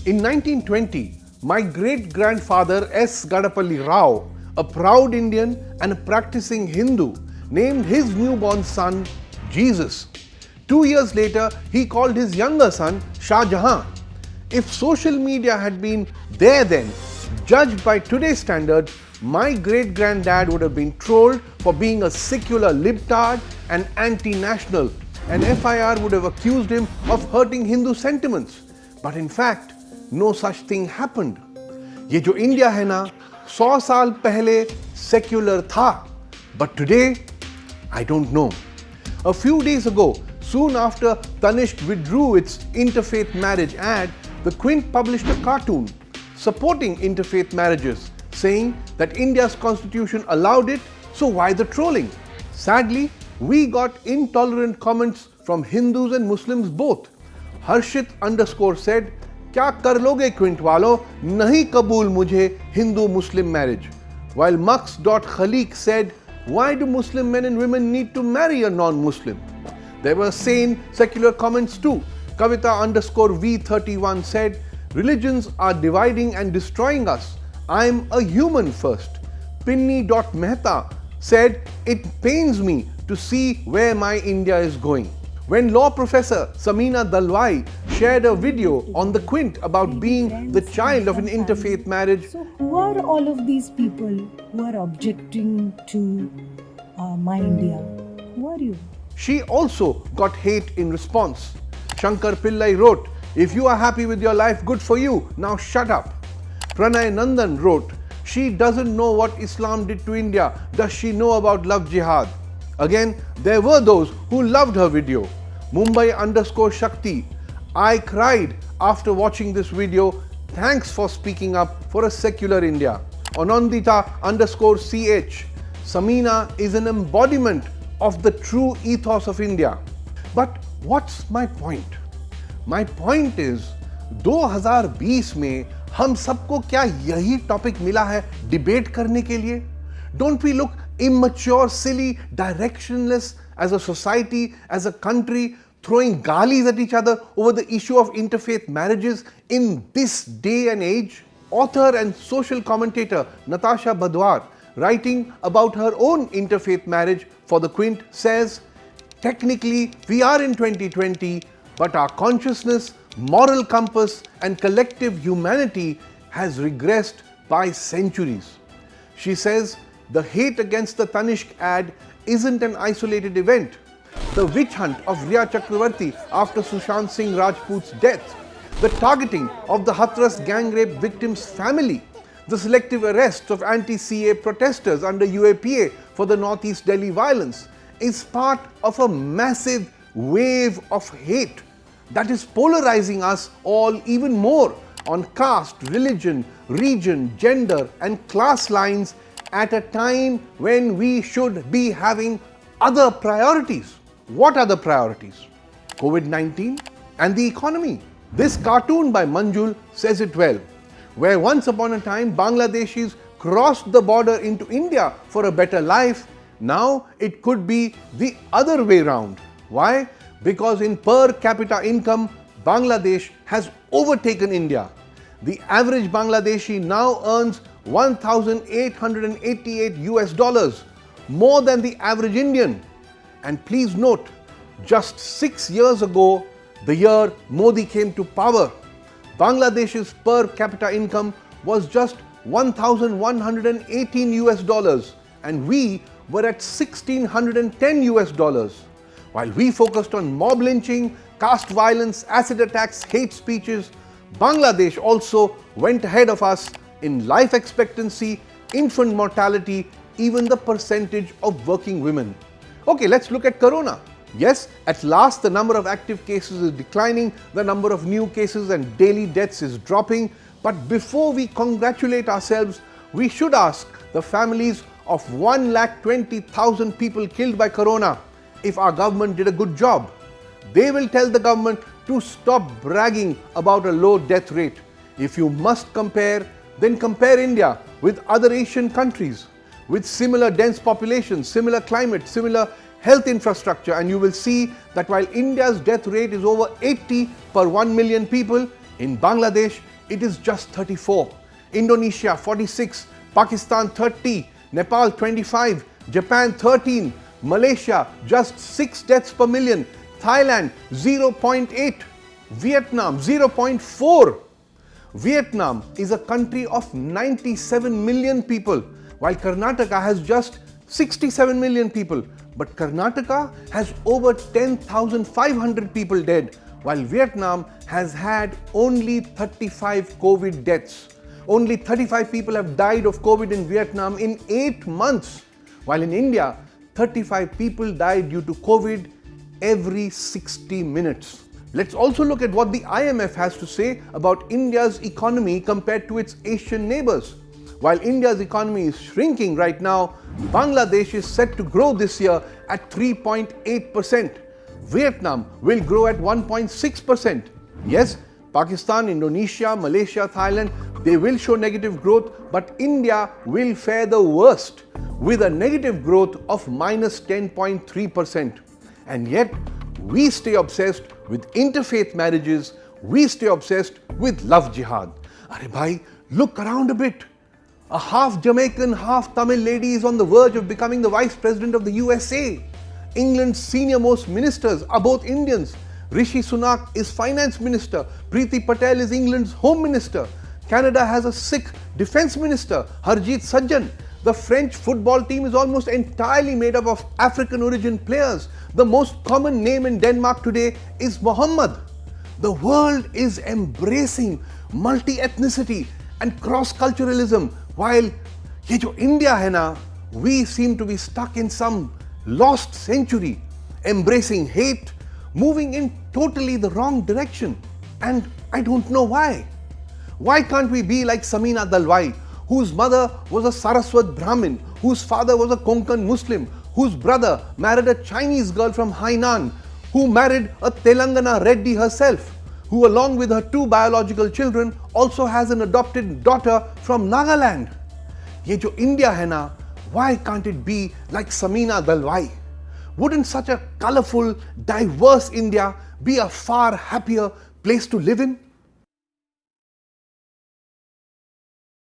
In 1920, my great-grandfather S. Gadapalli Rao, a proud Indian and a practicing Hindu, named his newborn son Jesus. 2 years later, he called his younger son Shah Jahan. If social media had been there then, judged by today's standards, my great-granddad would have been trolled for being a secular libtard and anti-national, and FIR would have accused him of hurting Hindu sentiments. But in fact, no such thing happened. ये जो India है ना, 100 साल पहले secular था, but today, I don't know. A few days ago, soon after Tanishq withdrew its interfaith marriage ad, the Quint published a cartoon supporting interfaith marriages, saying that India's constitution allowed it, so why the trolling? Sadly, we got intolerant comments from Hindus and Muslims both. Harshit_ said, क्या कर लोगे Quint वालों, नहीं कबूल मुझे Hindu-Muslim marriage. While Mux.Khaliq said, why do Muslim men and women need to marry a non-Muslim? There were sane secular comments too. Kavita_V31 said, religions are dividing and destroying us. I'm a human first. Pinni.Mehta said, it pains me to see where my India is going. When law professor Samina Dalwai shared a video on the Quint about being the child of an interfaith marriage. So who are all of these people who are objecting to my India? Who are you? She also got hate in response. Shankar Pillai wrote, if you are happy with your life, good for you, now shut up. Pranay Nandan wrote, she doesn't know what Islam did to India, does she know about Love-Jihad? Again, there were those who loved her video. Mumbai_Shakti, I cried after watching this video, thanks for speaking up for a secular India. Anandita_CH, Samina is an embodiment of the true ethos of India. But what's my point? My point is, 2020 में हम सबको क्या यही topic मिला है debate करने के लिए? Don't we look immature, silly, directionless as a society, as a country, throwing galis at each other over the issue of interfaith marriages in this day and age? Author and social commentator Natasha Badwar, writing about her own interfaith marriage for the Quint, says, technically we are in 2020, but our consciousness, moral compass and collective humanity has regressed by centuries. She says, the hate against the Tanishq ad isn't an isolated event. The witch hunt of Riya Chakravarti after Sushant Singh Rajput's death, the targeting of the HATHRAS gang rape victim's family, the selective arrests of anti-CAA protesters under UAPA for the Northeast Delhi violence is part of a massive wave of hate that is polarizing us all even more on caste, religion, region, gender and class lines at a time when we should be having other priorities. What are the priorities? COVID-19 and the economy. This cartoon by Manjul says it well. Where once upon a time Bangladeshis crossed the border into India for a better life, now it could be the other way round. Why? Because in per capita income, Bangladesh has overtaken India. The average Bangladeshi now earns $1,888, more than the average Indian. And please note, just 6 years ago, the year Modi came to power, Bangladesh's per capita income was just $1,118, and we were at $1,610. While we focused on mob lynching, caste violence, acid attacks, hate speeches, Bangladesh also went ahead of us in life expectancy, infant mortality, even the percentage of working women. Okay, let's look at Corona. Yes, at last the number of active cases is declining, the number of new cases and daily deaths is dropping. But before we congratulate ourselves, we should ask the families of 1,20,000 people killed by Corona if our government did a good job. They will tell the government to stop bragging about a low death rate. If you must compare, then compare India with other Asian countries with similar dense populations, similar climate, similar health infrastructure, and you will see that while India's death rate is over 80 per 1 million people, in Bangladesh it is just 34. Indonesia 46, Pakistan 30, Nepal 25, Japan 13, Malaysia just 6 deaths per million, Thailand 0.8, Vietnam 0.4. Vietnam is a country of 97 million people, while Karnataka has just 67 million people. But Karnataka has over 10,500 people dead, while Vietnam has had only 35 COVID deaths. Only 35 people have died of COVID in Vietnam in 8 months, while in India, 35 people died due to COVID every 60 minutes. Let's also look at what the IMF has to say about India's economy compared to its Asian neighbors. While India's economy is shrinking right now, Bangladesh is set to grow this year at 3.8%. Vietnam will grow at 1.6%. Yes, Pakistan, Indonesia, Malaysia, Thailand, they will show negative growth, but India will fare the worst with a negative growth of minus 10.3%. And yet, we stay obsessed with interfaith marriages, we stay obsessed with love jihad. Arey bhai, look around a bit. A half Jamaican, half Tamil lady is on the verge of becoming the Vice President of the USA. England's senior most ministers are both Indians. Rishi Sunak is Finance Minister. Preeti Patel is England's Home Minister. Canada has a Sikh Defence Minister, Harjit Sajjan. The French football team is almost entirely made up of African origin players. The most common name in Denmark today is Mohammed. The world is embracing multi-ethnicity and cross-culturalism, while ye jo India hai na, we seem to be stuck in some lost century, embracing hate, moving in totally the wrong direction. And I don't know why. Why can't we be like Samina Dalwai, whose mother was a Saraswat Brahmin, whose father was a Konkan Muslim, whose brother married a Chinese girl from Hainan, who married a Telangana Reddy herself, who along with her 2 biological children also has an adopted daughter from Nagaland. Ye jo India hai na, why can't it be like Samina Dalwai? Wouldn't such a colorful, diverse India be a far happier place to live in?